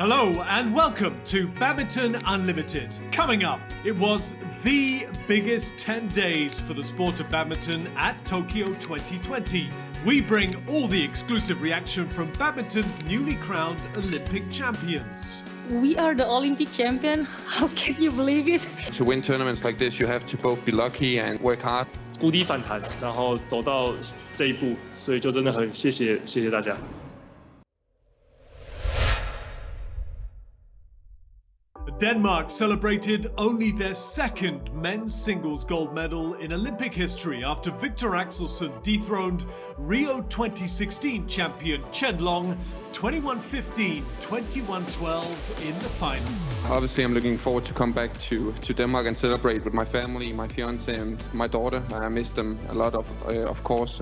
Hello and welcome to Badminton Unlimited. Coming up, it was the biggest 10 days for the sport of badminton at Tokyo 2020. We bring all the exclusive reaction from badminton's newly crowned Olympic champions. We are the Olympic champion. How can you believe it? To win tournaments like this, you have to both be lucky and work hard. 谷底反弹，然后走到这一步，所以就真的很谢谢大家。 Denmark celebrated only their second men's singles gold medal in Olympic history after Victor Axelsen dethroned Rio 2016 champion Chen Long 21-15, 21-12 in the final. Obviously, I'm looking forward to come back to Denmark and celebrate with my family, my fiance and my daughter. I miss them a lot, of course.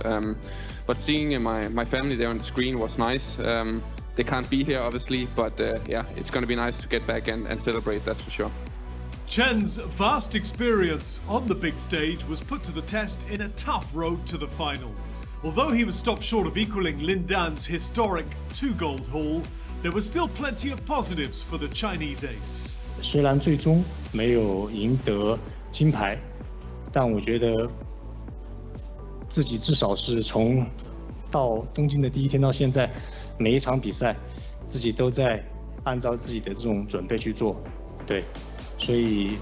But seeing my family there on the screen was nice. They can't be here, obviously, but yeah, it's going to be nice to get back and celebrate, that's for sure. Chen's vast experience on the big stage was put to the test in a tough road to the final. Although he was stopped short of equaling Lin Dan's historic 2-gold haul, there was still plenty of positives for the Chinese ace. 虽然最终没有赢得金牌，但我觉得自己至少是从到东京的第一天到现在，每一场比赛自己都在按照自己的这种准备去做，对，所以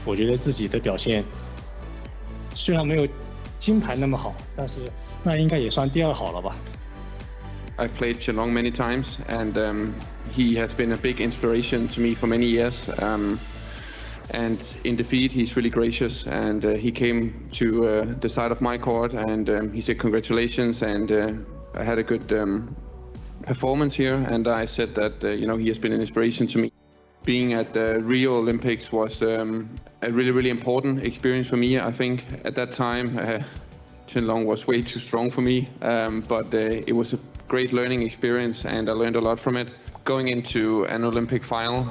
我觉得自己的表现虽然没有金牌那么好，但是那应该也算第二好了吧。 I've played Chen Long many times, and he has been a big inspiration to me for many years. And in defeat, he's really gracious, and he came to the side of my court, and he said congratulations, and I had a good performance here, and I said that you know, he has been an inspiration to me. Being at the Rio Olympics was a really important experience for me. I think at that time Chen Long was way too strong for me, but it was a great learning experience, and I learned a lot from it. Going into an Olympic final,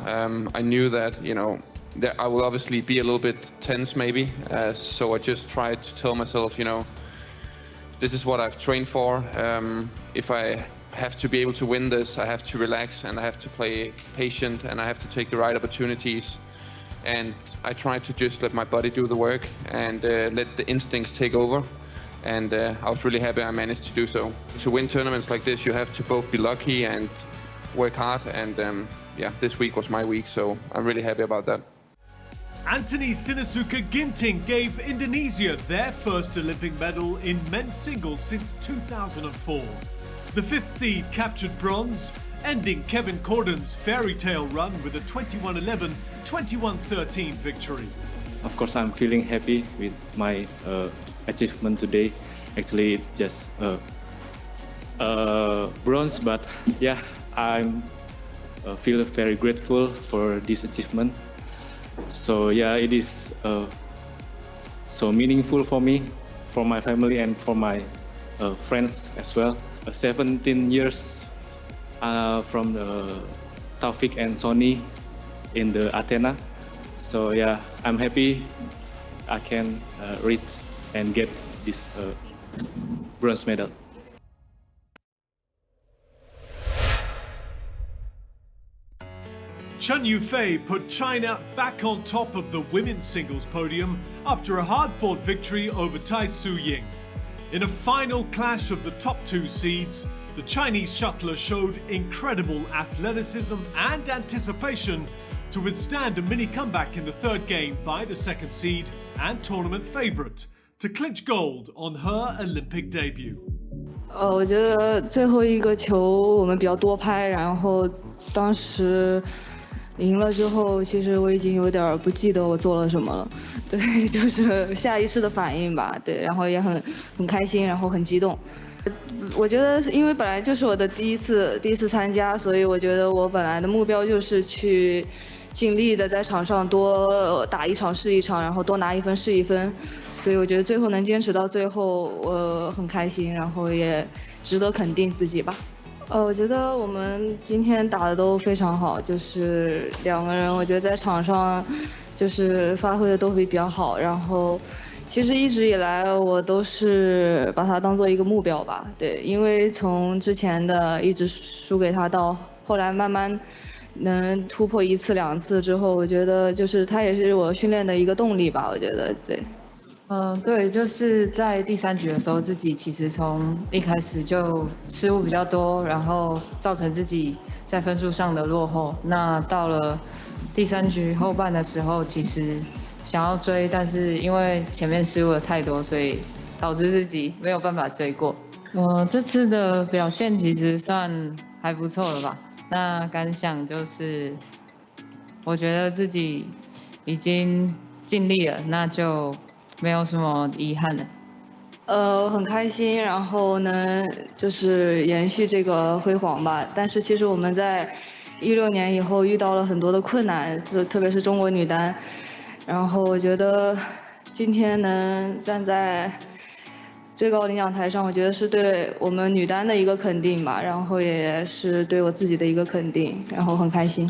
I knew that, you know, that I will obviously be a little bit tense maybe, so I just tried to tell myself, you know, this is what I've trained for. If I have to be able to win this, I have to relax and I have to play patient and I have to take the right opportunities. And I tried to just let my body do the work and let the instincts take over. And I was really happy I managed to do so. To win tournaments like this, you have to both be lucky and work hard. And yeah, this week was my week, so I'm really happy about that. Anthony Sinisuka Ginting gave Indonesia their first Olympic medal in men's singles since 2004. The fifth seed captured bronze, ending Kevin Corden's fairy tale run with a 21-11, 21-13 victory. Of course, I'm feeling happy with my achievement today. Actually, it's just bronze, but yeah, I'm feel very grateful for this achievement. So yeah, it is so meaningful for me, for my family, and for my friends as well. 17 years from Taufik and Sonny in the Athena. So yeah, I'm happy I can reach and get this bronze medal. Chen Yufei put China back on top of the women's singles podium after a hard-fought victory over Tai Tzu-Ying. In a final clash of the top two seeds, the Chinese shuttler showed incredible athleticism and anticipation to withstand a mini comeback in the third game by the second seed and tournament favourite to clinch gold on her Olympic debut. 我觉得最后一个球我们比较多拍，然后当时赢了之后，其实我已经有点不记得我做了什么了。对，就是下意识的反应吧。对，然后也很开心，然后很激动。我觉得因为本来就是我的第一次参加，所以我觉得我本来的目标就是去尽力的在场上多打一场是一场，然后多拿一分是一分。所以我觉得最后能坚持到最后，我很开心，然后也值得肯定自己吧。我觉得我们今天打的都非常好，就是两个人，我觉得在场上就是发挥的都会比较好。然后其实一直以来我都是把它当做一个目标吧，对，因为从之前的一直输给他到后来慢慢能突破1次2次之后，我觉得就是它也是我训练的一个动力吧，我觉得对。对，就是在第3局的时候，自己其实从一开始就失误比较多，然后造成自己在分数上的落后。那到了第3局后半的时候，其实想要追，但是因为前面失误了太多，所以导致自己没有办法追过。这次的表现其实算还不错了吧？那感想就是，我觉得自己已经尽力了，那就没有什么遗憾了。很开心，然后呢，就是延续这个辉煌吧。但是其实我们在16年以后遇到了很多的困难，特别是中国女单。然后我觉得今天能站在最高领奖台上，我觉得是对我们女单的一个肯定吧，然后也是对我自己的一个肯定，然后很开心。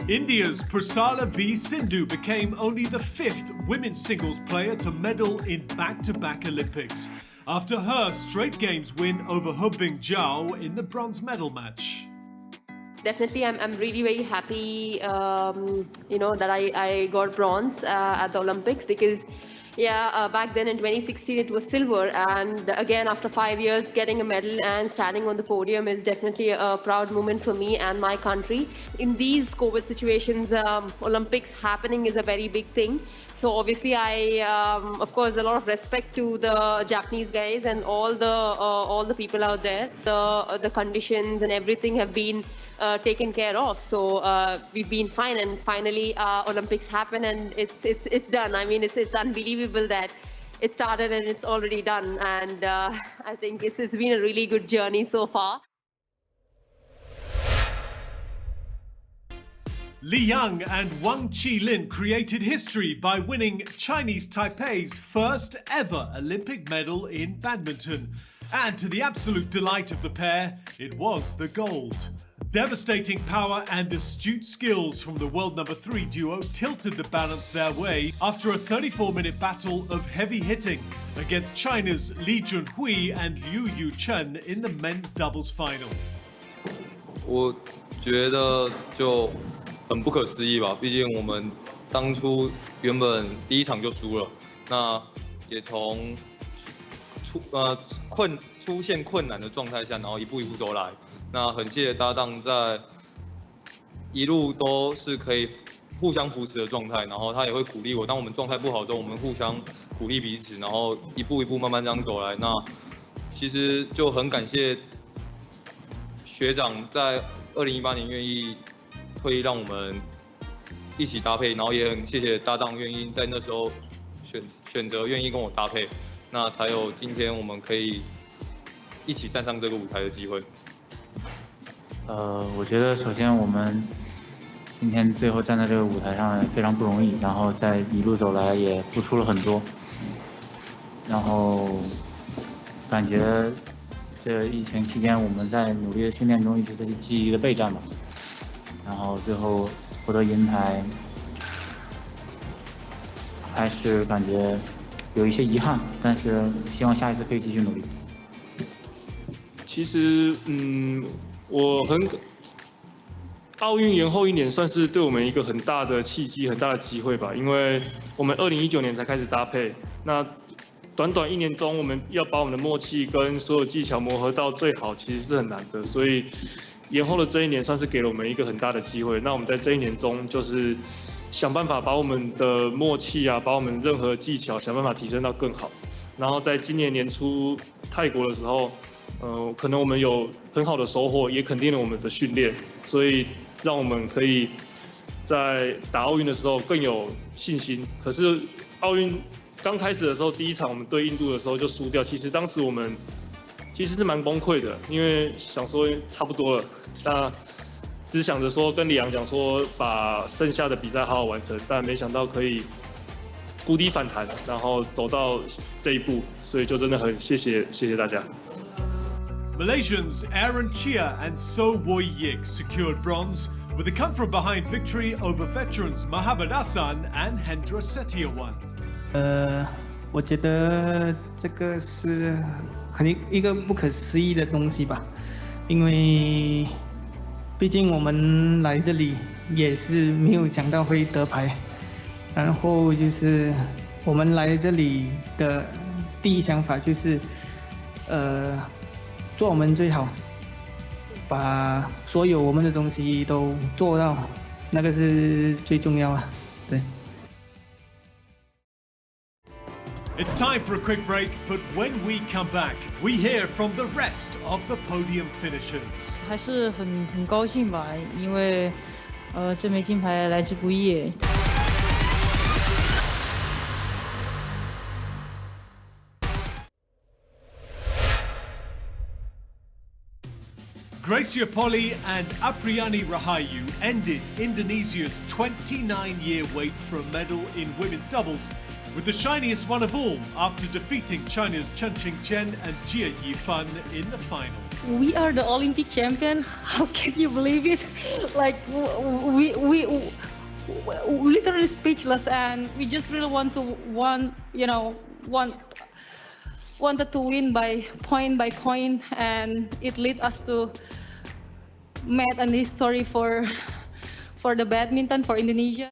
India's Prasala V. Sindhu became only the 5th women's singles player to medal in back-to-back Olympics after her straight games win over Hubing Zhao in the bronze medal match. Definitely, I'm really very happy, that I got bronze at the Olympics because, back then in 2016 it was silver, and again after 5 years getting a medal and standing on the podium is definitely a proud moment for me and my country. In these COVID situations, Olympics happening is a very big thing. So obviously, of course, a lot of respect to the Japanese guys and all the people out there. The conditions and everything have been taken care of. So we've been fine, and finally Olympics happen, and it's done. I mean, it's unbelievable that it started and it's already done. And I think it's been a really good journey so far. Li Yang and Wang Qilin created history by winning Chinese Taipei's first ever Olympic medal in badminton. And to the absolute delight of the pair, it was the gold. Devastating power and astute skills from the world number 3 duo tilted the balance their way after a 34-minute battle of heavy hitting against China's Li Junhui and Liu Yuchen in the men's doubles final. 我觉得就很不可思议吧，毕竟我们当初原本第1场就输了，那也从出现困难的状态下，然后一步一步走来。那很谢谢搭档在一路都是可以互相扶持的状态，然后他也会鼓励我。当我们状态不好的时候，我们互相鼓励彼此，然后一步一步慢慢这样走来。那其实就很感谢学长在2018年愿意会让我们一起搭配，然后也很谢谢搭档愿意在那时候选择愿意跟我搭配，那才有今天我们可以一起站上这个舞台的机会。我觉得首先我们今天最后站在这个舞台上非常不容易，然后在一路走来也付出了很多，然后感觉这疫情期间我们在努力的训练中一直在积极的备战吧。然后最后获得银牌，还是感觉有一些遗憾，但是希望下一次可以继续努力。其实，奥运延后1年算是对我们一个很大的契机、很大的机会吧，因为我们2019年才开始搭配，那短短1年中，我们要把我们的默契跟所有技巧磨合到最好，其实是很难的，所以。延后的这1年算是给了我们一个很大的机会。那我们在这1年中，就是想办法把我们的默契啊，把我们任何技巧想办法提升到更好。然后在今年年初泰国的时候，可能我们有很好的收获，也肯定了我们的训练，所以让我们可以在打奥运的时候更有信心。可是奥运刚开始的时候，第1场我们对印度的时候就输掉，其实当时我们。其实是蛮崩溃的，因为想说差不多了，那只想着说跟李阳讲说把剩下的比赛好好完成，但没想到可以谷底反弹，然后走到这一步，所以就真的很谢谢大家。Malaysians Aaron Chia and So Woi Yik secured bronze with a come-from-behind victory over veterans Mahabad Hassan and Hendra Setiawan. 我觉得这个是一个不可思议的东西吧，因为毕竟我们来这里也是没有想到会得牌，然后就是我们来这里的第一想法就是，做我们最好，把所有我们的东西都做到，那个是最重要啊，对。 It's time for a quick break, but when we come back, we hear from the rest of the podium finishers. 还是很高兴吧，因为这枚金牌来之不易。 Gracia Poli and Apriyani Rahayu ended Indonesia's 29-year wait for a medal in women's doubles with the shiniest one of all after defeating China's Chen Qingchen and Jia Yifan in the final. We are the Olympic champion. How can you believe it? Like we literally speechless, and we just really wanted to win by point, and it led us to make a history for the badminton for Indonesia.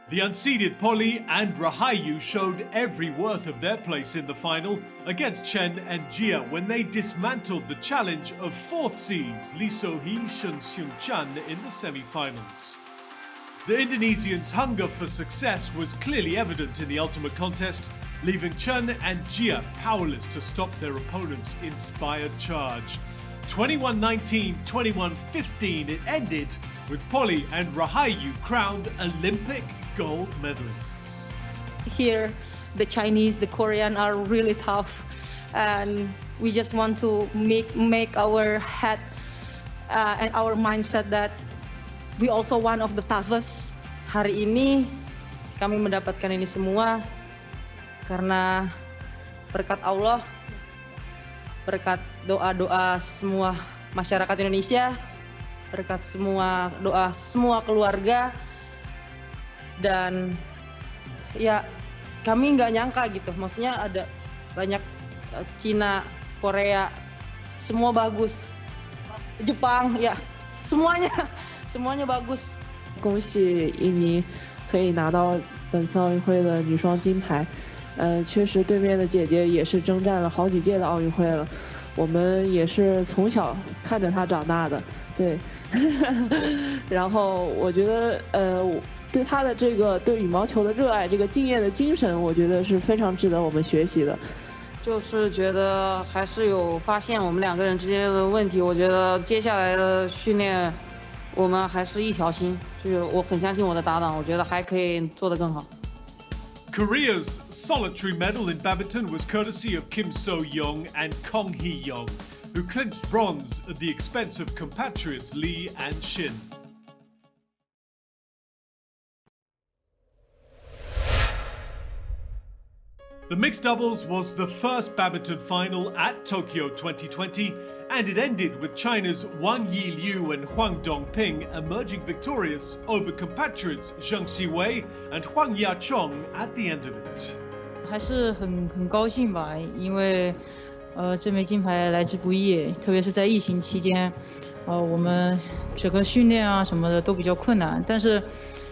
The unseeded Poli and Rahayu showed every worth of their place in the final against Chen and Jia when they dismantled the challenge of fourth seeds Lee So-hee, Shen Xiong-chan in the semi-finals. The Indonesians' hunger for success was clearly evident in the ultimate contest, leaving Chen and Jia powerless to stop their opponents' inspired charge. 21-19, 21-15 it ended, with Poli and Rahayu crowned Olympic gold medalists. Here, the Chinese, the Korean are really tough, and we just want to make our head and our mindset that we also one of the toughest. Hari ini kami mendapatkan ini semua karena berkat Allah, berkat doa-doa semua masyarakat Indonesia, berkat semua doa semua keluarga, dan ya kami nggak nyangka gitu, maksudnya ada banyak Cina, Korea, semua bagus, Jepang ya semuanya bagus. 恭喜印尼可以拿到本次奥运会的女双金牌。确实对面的姐姐也是征战了好几届的奥运会了，我们也是从小看着她长大的，对。然后我觉得对她的这个对羽毛球的热爱，这个敬业的精神，我觉得是非常值得我们学习的。就是觉得还是有发现我们两个人之间的问题，我觉得接下来的训练我们还是一条心，就是我很相信我的搭档，我觉得还可以做得更好。 Korea's solitary medal in badminton was courtesy of Kim So-young and Kong Hee-young, who clinched bronze at the expense of compatriots Lee and Shin. The mixed doubles was the first badminton final at Tokyo 2020, and it ended with China's Wang Yiliu and Huang Dongping emerging victorious over compatriots Zheng Xiwei and Huang Yachong at the end of it. 还是很高兴吧，因为这枚金牌来之不易，特别是在疫情期间，我们整个训练啊什么的都比较困难，但是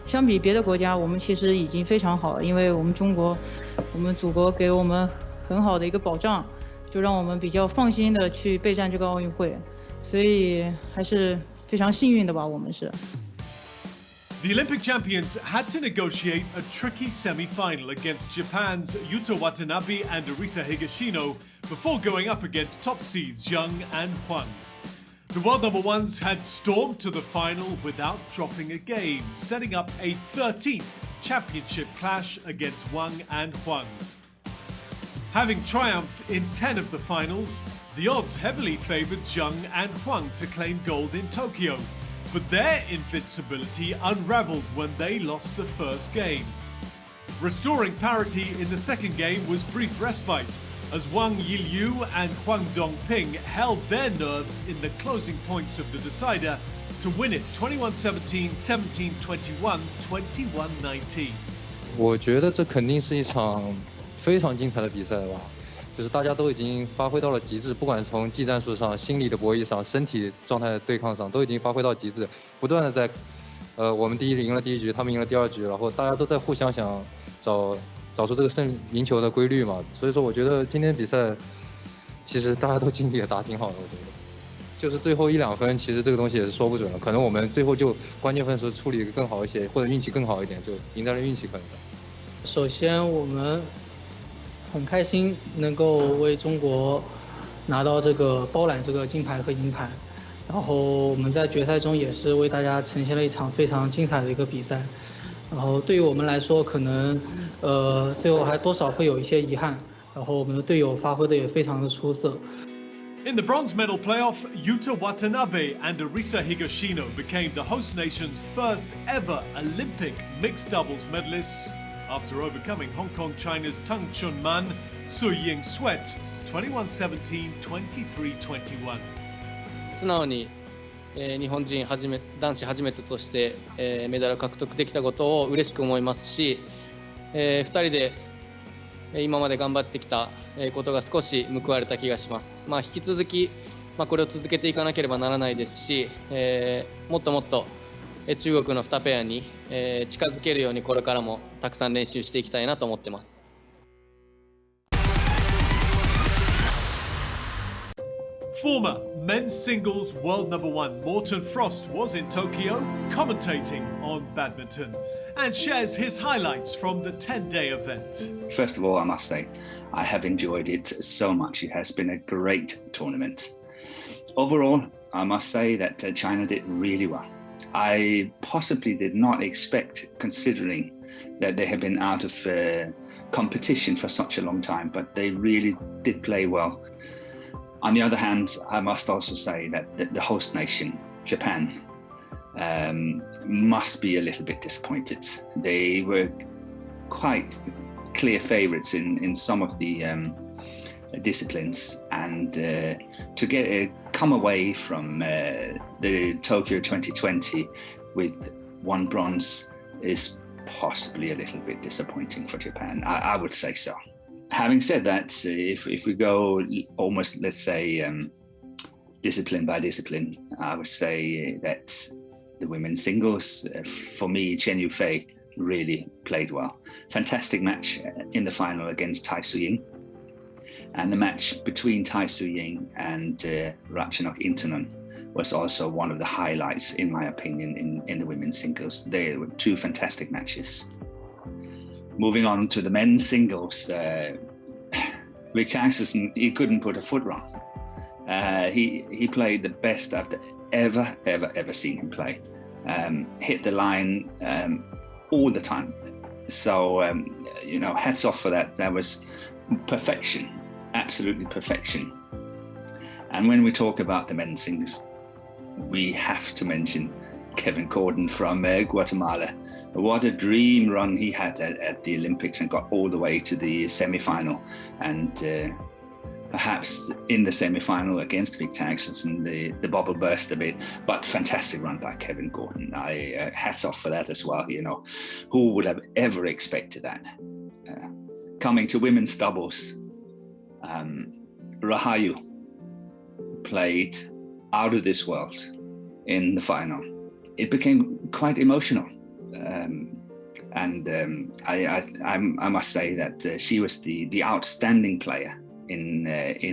相比别的国家，我们其实已经非常好了，因为我们中国，我们祖国给我们很好的一个保障，就让我们比较放心的去备战这个奥运会，所以还是非常幸运的吧，我们是。 The Olympic champions had to negotiate a tricky semi-final against Japan's Yuta Watanabe and Arisa Higashino before going up against top seeds Zheng and Huang. The world number ones had stormed to the final without dropping a game, setting up a 13th championship clash against Wang and Huang. Having triumphed in 10 of the finals, the odds heavily favoured Zheng and Huang to claim gold in Tokyo, but their invincibility unravelled when they lost the first game. Restoring parity in the second game was brief respite, as Wang Yiliu and Huang Dongping held their nerves in the closing points of the decider to win it 21-17, 17-21, 21-19. 我觉得这肯定是一场非常精彩的比赛吧，就是大家都已经发挥到了极致，不管是从技战术上、心理的博弈上、身体状态的对抗上，都已经发挥到极致，不断的在，我们赢了第一局，他们赢了第二局，然后大家都在互相想找出这个赢球的规律嘛。所以说，我觉得今天比赛其实大家都尽力也打挺好的，我觉得。就是最后1-2分，其实这个东西也是说不准了，可能我们最后就关键分时候处理更好一些，或者运气更好一点，就赢在了运气可能上。首先，我们很开心能够为中国拿到包揽这个金牌和银牌，然后我们在决赛中也是为大家呈现了一场非常精彩的一个比赛。然后对于我们来说，可能最后还多少会有一些遗憾，然后我们的队友发挥的也非常的出色。In the bronze medal playoff, Yuta Watanabe and Arisa Higashino became the host nation's first ever Olympic mixed doubles medalists after overcoming Hong Kong China's Teng Chunman, Su Ying Sweat, 21-17, 23-21. 素直に、日本人男子初めてとして、メダルを獲得できたことを嬉しく思いますし、2人で今まで頑張ってきたことが少し報われた気がします。引き続き、これを続けていかなければならないですし、もっともっと中国の2ペアに近づけるようにこれからもたくさん練習していきたいなと思ってます。Former men's singles world #1 Morten Frost was in Tokyo commentating on badminton and shares his highlights from the 10-day event. First of all, I must say, I have enjoyed it so much. It has been a great tournament. Overall, I must say that China did really well. I possibly did not expect, considering that they have been out of competition for such a long time, but they really did play well. On the other hand, I must also say that the host nation, Japan, must be a little bit disappointed. They were quite clear favourites in some of the disciplines, and to come away from the Tokyo 2020 with 1 bronze is possibly a little bit disappointing for Japan. I would say so. Having said that, if we go almost, let's say, discipline by discipline, I would say that the women's singles, for me, Chen Yufei really played well. Fantastic match in the final against Tai Su-ying. And the match between Tai Su-ying and Ratchanok Intanon was also one of the highlights, in my opinion, in the women's singles. They were 2 fantastic matches. Moving on to the men's singles, Rick Axelsen, he couldn't put a foot wrong. He played the best I've ever seen him play. Hit the line all the time. So, hats off for that. That was perfection, absolutely perfection. And when we talk about the men's singles, we have to mention Kevin Gordon from Guatemala. What a dream run he had at the Olympics and got all the way to the semi-final. And perhaps in the semi-final against Victor Axelsen, the bubble burst a bit, but fantastic run by Kevin Gordon. Hats off for that as well. Who would have ever expected that? Coming to women's doubles, Rahayu played out of this world in the final. It became quite emotional. I must say that she was the outstanding player in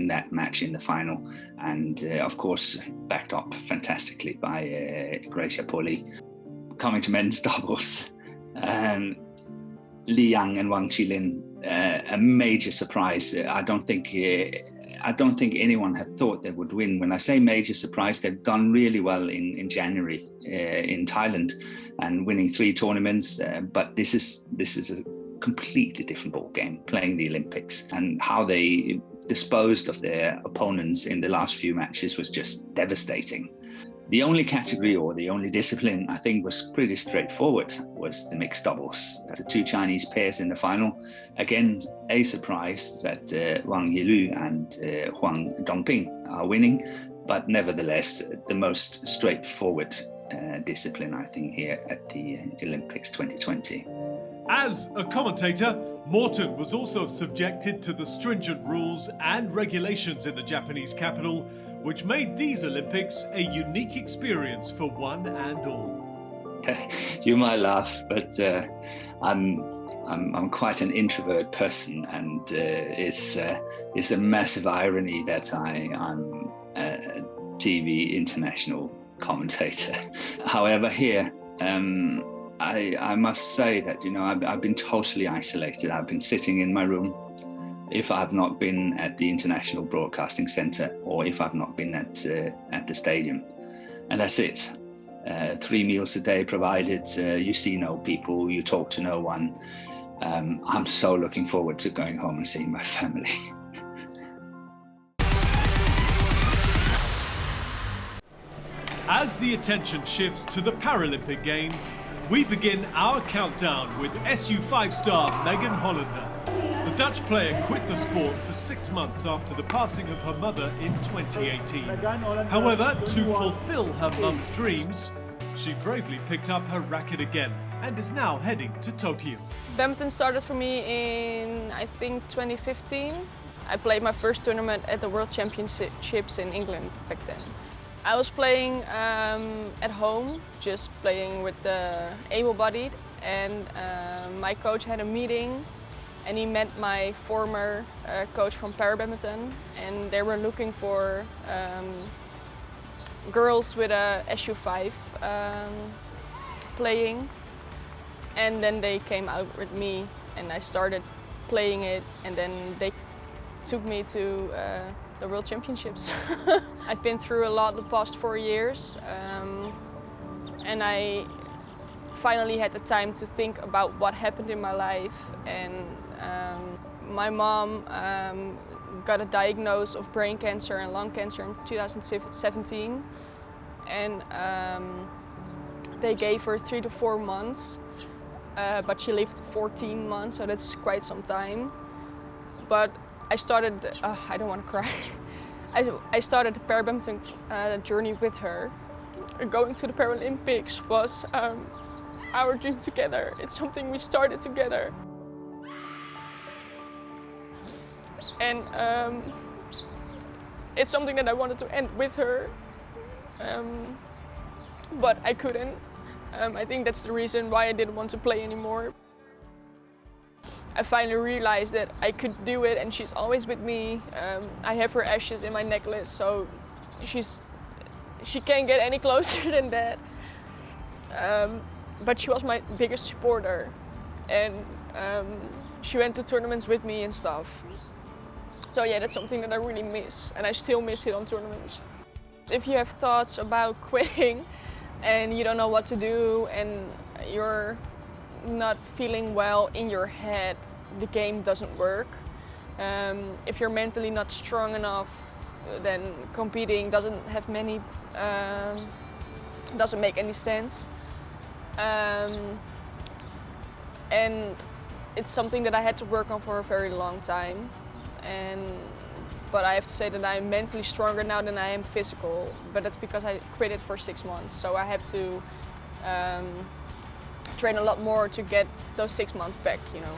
that match in the final, and of course backed up fantastically by Gracia Poli. Coming to men's doubles, Li Yang and Wang Qilin, a major surprise. I don't think anyone had thought they would win. When I say major surprise, they've done really well in January in Thailand and winning 3 tournaments. But this is a completely different ball game, playing the Olympics, and how they disposed of their opponents in the last few matches was just devastating. The only category or the only discipline I think was pretty straightforward was the mixed doubles. The 2 Chinese pairs in the final. Again, a surprise that Wang Yilu and Huang Dongping are winning, but nevertheless the most straightforward discipline I think here at the Olympics 2020. As a commentator, Morten was also subjected to the stringent rules and regulations in the Japanese capital, which made these Olympics a unique experience for one and all. You might laugh, but I'm quite an introvert person, and it's a massive irony that I'm a TV international commentator. However, here I must say that I've been totally isolated. I've been sitting in my room. If I've not been at the International Broadcasting Centre, or if I've not been at the stadium, and that's it. 3 meals a day provided. You see no people. You talk to no one. I'm so looking forward to going home and seeing my family. As the attention shifts to the Paralympic Games, we begin our countdown with SU5 star Megan Hollander. The Dutch player quit the sport for 6 months after the passing of her mother in 2018. However, to fulfill her mum's dreams, she bravely picked up her racket again and is now heading to Tokyo. Badminton started for me in, I think, 2015. I played my first tournament at the World Championships in England back then. I was playing at home, just playing with the able-bodied, and my coach had a meeting and he met my former coach from Parabadminton, and they were looking for girls with a SU5 playing, and then they came out with me and I started playing it, and then they took me to the World Championships. I've been through a lot the past 4 years, and I finally had the time to think about what happened in my life. And my mom got a diagnosis of brain cancer and lung cancer in 2017, and they gave her 3 to 4 months, but she lived 14 months, so that's quite some time. But I started, I don't want to cry. I started the Parabadminton journey with her. Going to the Paralympics was our dream together. It's something we started together. And it's something that I wanted to end with her, but I couldn't. I think that's the reason why I didn't want to play anymore. I finally realized that I could do it, and she's always with me. I have her ashes in my necklace, so she can't get any closer than that. But she was my biggest supporter, and she went to tournaments with me and stuff. So yeah, that's something that I really miss, and I still miss it on tournaments. If you have thoughts about quitting and you don't know what to do and you're not feeling well in your head, the game doesn't work. If you're mentally not strong enough, then competing doesn't make any sense. And it's something that I had to work on for a very long time. But I have to say that I'm mentally stronger now than I am physical. But that's because I quit it for 6 months, so I have to train a lot more to get those 6 months back, you know.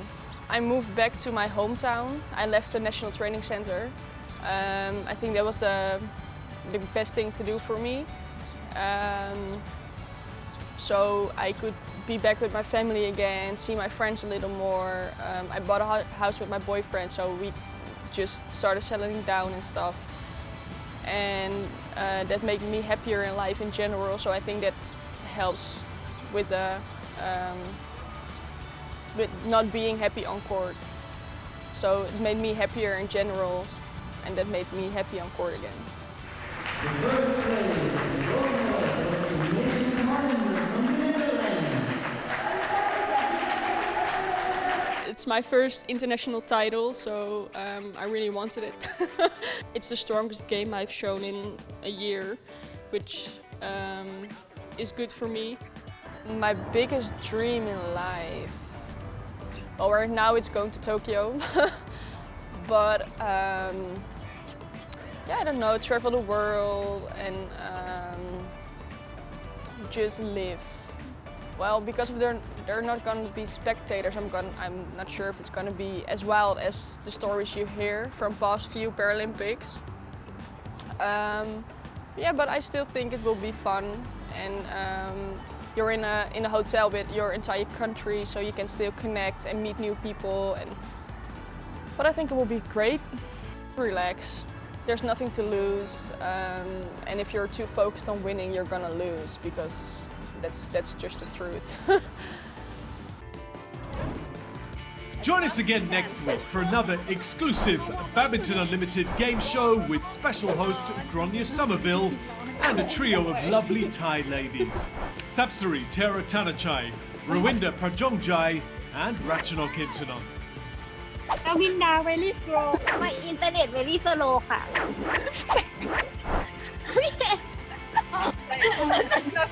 I moved back to my hometown. I left the National Training Center. I think that was the best thing to do for me. So I could be back with my family again, see my friends a little more. I bought a house with my boyfriend, so we just started settling down and stuff. And that made me happier in life in general, so I think that helps with not being happy on court. So it made me happier in general, and that made me happy on court again. It's my first international title, so I really wanted it. It's the strongest game I've shown in a year, which is good for me. My biggest dream in life, well, right now it's going to Tokyo, but yeah, I don't know, travel the world and just live. Well, because of They're not going to be spectators. I'm not sure if it's going to be as wild as the stories you hear from past few Paralympics. Yeah, but I still think it will be fun, and you're in a hotel with your entire country, so you can still connect and meet new people. But I think it will be great. Relax. There's nothing to lose, and if you're too focused on winning, you're gonna lose, because that's just the truth. Join us again next week for another exclusive Badminton Unlimited game show with special host Gronya Somerville and a trio of lovely Thai ladies. Sapsari Tera Tanachai, Rawinda Prajongjai and Ratchanok Intanon. กวินดา very slow ไม่อินเทอร์เน็ต very slow ค่ะ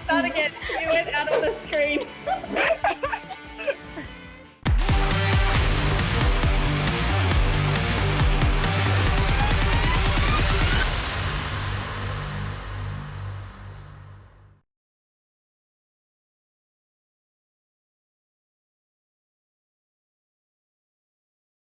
Start again. You went out of the screen.